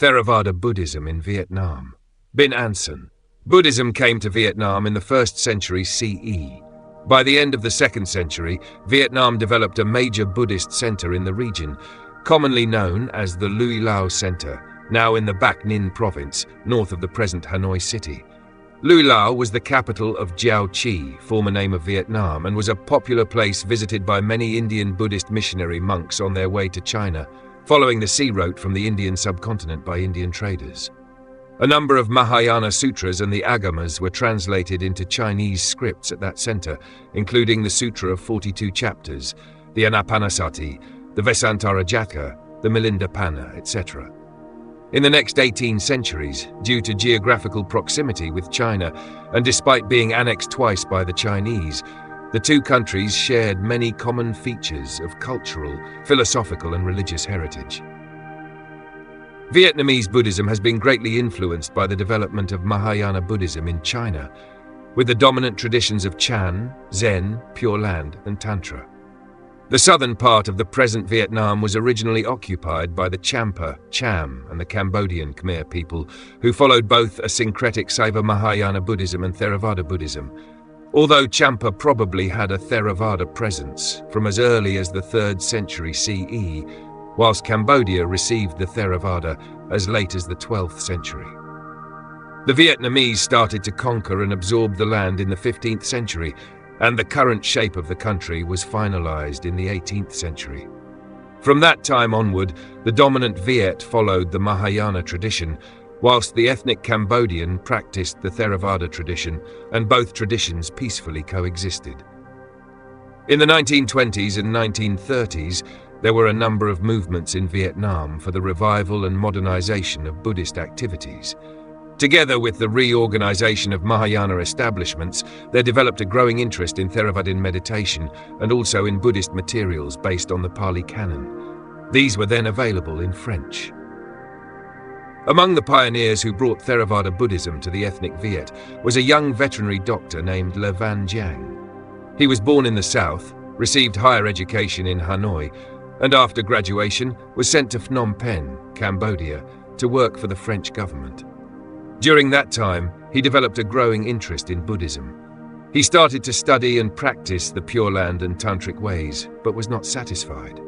Theravada Buddhism in Vietnam. Bin Anson. Buddhism came to Vietnam in the 1st century CE. By the end of the 2nd century, Vietnam developed a major Buddhist center in the region, commonly known as the Lui Lao Center, now in the Bac Ninh province, north of the present Hanoi city. Lui Lao was the capital of Giao Chi, former name of Vietnam, and was a popular place visited by many Indian Buddhist missionary monks on their way to China, following the sea route from the Indian subcontinent by Indian traders. A number of Mahāyāna sutras and the Agamas were translated into Chinese scripts at that center, including the Sutra of 42 chapters, the Anapanasati, the Vesantarajaka, the Milindapanha, etc. In the next 18 centuries, due to geographical proximity with China, and despite being annexed twice by the Chinese, the two countries shared many common features of cultural, philosophical, and religious heritage. Vietnamese Buddhism has been greatly influenced by the development of Mahāyāna Buddhism in China, with the dominant traditions of Chan, Zen, Pure Land, and Tantra. The southern part of the present Vietnam was originally occupied by the Champa, Cham, and the Cambodian Khmer people, who followed both a syncretic Saiva Mahāyāna Buddhism and Theravada Buddhism, although Champa probably had a Theravada presence from as early as the 3rd century CE, whilst Cambodia received the Theravada as late as the 12th century. The Vietnamese started to conquer and absorb the land in the 15th century, and the current shape of the country was finalized in the 18th century. From that time onward, the dominant Viet followed the Mahāyāna tradition, whilst the ethnic Cambodian practiced the Theravada tradition, and both traditions peacefully coexisted. In the 1920s and 1930s, there were a number of movements in Vietnam for the revival and modernization of Buddhist activities. Together with the reorganization of Mahāyāna establishments, there developed a growing interest in Theravada meditation and also in Buddhist materials based on the Pali Canon. These were then available in French. Among the pioneers who brought Theravada Buddhism to the ethnic Viet was a young veterinary doctor named Le Van Giang. He was born in the south, received higher education in Hanoi, and after graduation was sent to Phnom Penh, Cambodia, to work for the French government. During that time, he developed a growing interest in Buddhism. He started to study and practice the Pure Land and Tantric ways, but was not satisfied.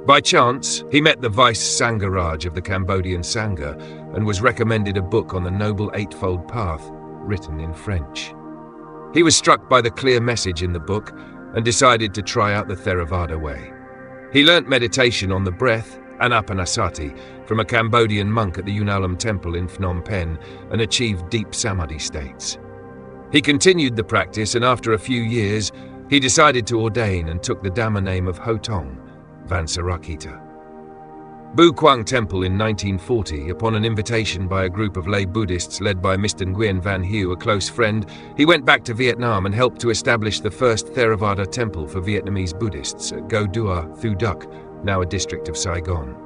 By chance, he met the Vice Sangharaj of the Cambodian Sangha and was recommended a book on the Noble Eightfold Path, written in French. He was struck by the clear message in the book and decided to try out the Theravada way. He learnt meditation on the breath, Anapanasati, from a Cambodian monk at the Unalam temple in Phnom Penh and achieved deep samadhi states. He continued the practice, and after a few years, he decided to ordain and took the Dhamma name of Hộ Tông, Vansarakita. Bu Quang Temple in 1940, upon an invitation by a group of lay Buddhists led by Mr. Nguyen Van Hue, a close friend, he went back to Vietnam and helped to establish the first Theravada temple for Vietnamese Buddhists at Go Dua, Thu Duc, now a district of Saigon.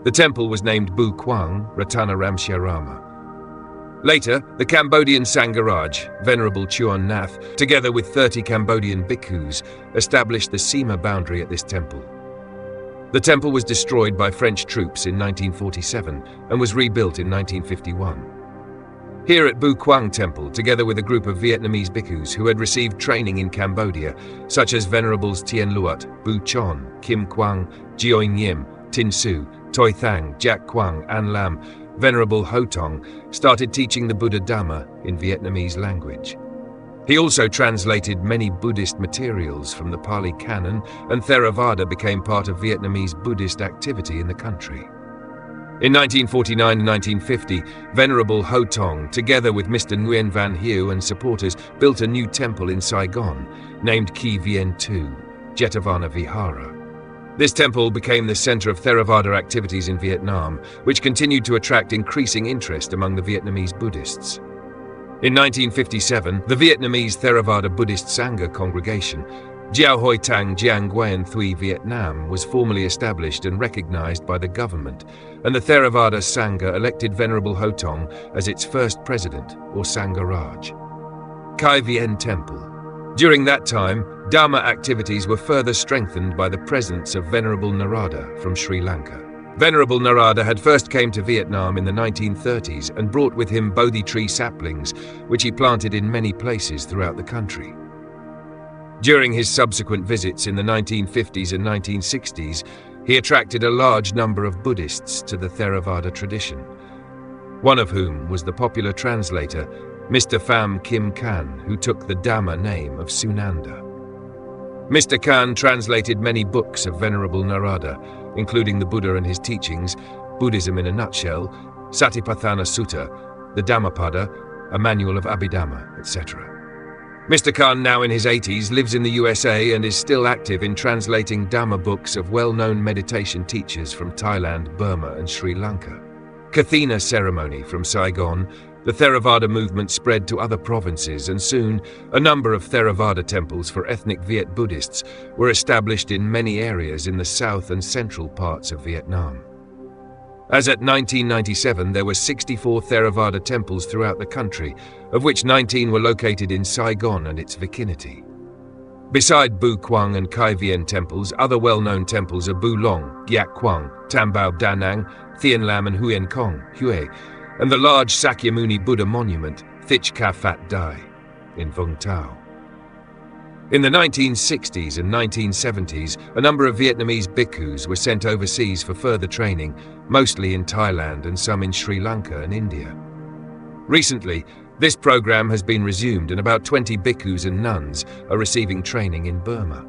The temple was named Bu Quang Ratana Ramsharama. Later, the Cambodian Sangharaj, Venerable Chuon Nath, together with 30 Cambodian bhikkhus, established the Sima boundary at this temple. The temple was destroyed by French troops in 1947 and was rebuilt in 1951. Here at Bu Quang Temple, together with a group of Vietnamese bhikkhus who had received training in Cambodia, such as Venerables Tien Luat, Bu Chon, Kim Quang, Gioing Nhim, Tin Su, Toi Thang, Jack Quang, An Lam, Venerable Hộ Tông started teaching the Buddha Dhamma in Vietnamese language. He also translated many Buddhist materials from the Pali Canon, and Theravada became part of Vietnamese Buddhist activity in the country. In 1949 and 1950, Venerable Hộ Tông, together with Mr. Nguyen Van Hue and supporters, built a new temple in Saigon, named Ki Vien Tu, Jetavana Vihara. This temple became the center of Theravada activities in Vietnam, which continued to attract increasing interest among the Vietnamese Buddhists. In 1957, the Vietnamese Theravada Buddhist Sangha congregation, Giao Hoi Tang Giang Nguyen Thuy Vietnam, was formally established and recognized by the government, and the Theravada Sangha elected Venerable Hộ Tông as its first president, or Sangharaj. Kai Vien Temple. During that time, Dhamma activities were further strengthened by the presence of Venerable Narada from Sri Lanka. Venerable Narada had first came to Vietnam in the 1930s and brought with him Bodhi tree saplings, which he planted in many places throughout the country. During his subsequent visits in the 1950s and 1960s, he attracted a large number of Buddhists to the Theravada tradition, one of whom was the popular translator, Mr. Phạm Kim Khánh, who took the Dhamma name of Sunanda. Mr. Khánh translated many books of Venerable Narada, including the Buddha and his teachings, Buddhism in a Nutshell, Satipatthana Sutta, the Dhammapada, a Manual of Abhidhamma, etc. Mr. Khánh, now in his 80s, lives in the USA and is still active in translating Dhamma books of well-known meditation teachers from Thailand, Burma and Sri Lanka. Kathina ceremony from Saigon, the Theravada movement spread to other provinces, and soon a number of Theravada temples for ethnic Viet Buddhists were established in many areas in the south and central parts of Vietnam. As at 1997, there were 64 Theravada temples throughout the country, of which 19 were located in Saigon and its vicinity. Beside Bu Quang and Kai Vien temples, other well-known temples are Bu Long, Giak Quang, Tam Bao Da Nang, Thien Lam and Huyen Kong, Hue, and the large Sakyamuni Buddha monument, Thich Ka Phat Dai, in Vung Tau. In the 1960s and 1970s, a number of Vietnamese bhikkhus were sent overseas for further training, mostly in Thailand and some in Sri Lanka and India. Recently, this program has been resumed and about 20 bhikkhus and nuns are receiving training in Burma.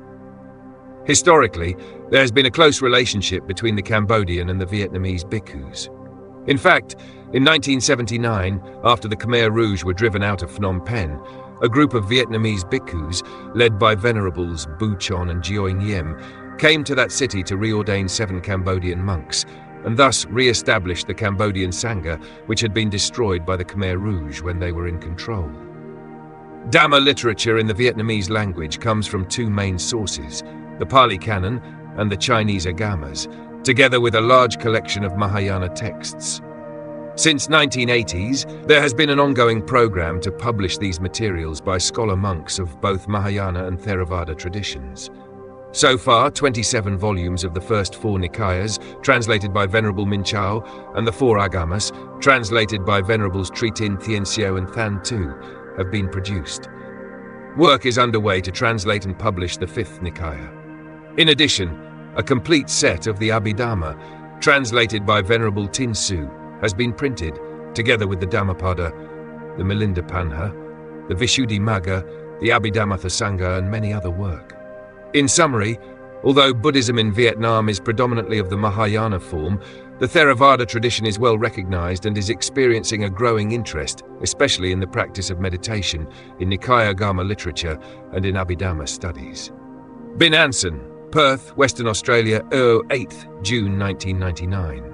Historically, there has been a close relationship between the Cambodian and the Vietnamese bhikkhus. In fact, in 1979, after the Khmer Rouge were driven out of Phnom Penh, a group of Vietnamese bhikkhus, led by Venerables Bu Chon and Gio Nhiem, came to that city to reordain 7 Cambodian monks, and thus re-established the Cambodian Sangha, which had been destroyed by the Khmer Rouge when they were in control. Dhamma literature in the Vietnamese language comes from 2 main sources, the Pali Canon and the Chinese Agamas, together with a large collection of Mahāyāna texts. Since 1980s, there has been an ongoing program to publish these materials by scholar monks of both Mahāyāna and Theravada traditions. So far, 27 volumes of the first 4 Nikayas, translated by Venerable Minchao, and the 4 Agamas, translated by Venerables Tritin, Thien Xiao and Than Tu, have been produced. Work is underway to translate and publish the 5th Nikaya. In addition, a complete set of the Abhidhamma, translated by Venerable Tin Su, has been printed, together with the Dhammapada, the Milinda Panha, the Vishuddhimagga, the Abhidhamma Sangha, and many other work. In summary, although Buddhism in Vietnam is predominantly of the Mahāyāna form, the Theravada tradition is well recognized and is experiencing a growing interest, especially in the practice of meditation, in Nikaya Gama literature, and in Abhidhamma studies. Bin Anson, Perth, Western Australia, 8th June 1999.